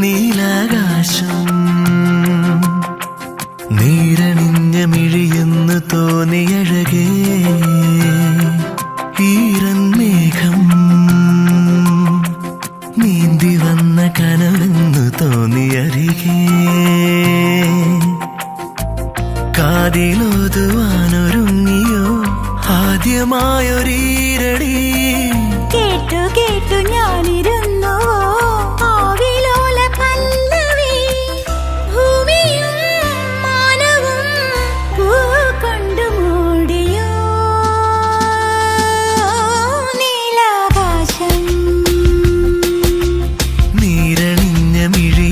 നീലാകാശം നീരണിഞ്ഞ മിഴിയെന്ന് തോന്നിയഴകേ ഈരൻ മേഘം നീന്തി വന്ന കനവെന്ന് തോന്നിയരികേ കാതിലോതുവാനൊരുങ്ങിയോ ആദ്യമായൊരീരടി കേട്ടു കേട്ടു ഞാനിരുന്നു ആവിലോല പല്ലവി ഭൂമിയും മാനവും പൂ കൊണ്ടു മൂടിയോ നീലാകാശം നീരണിഞ്ഞ മിഴി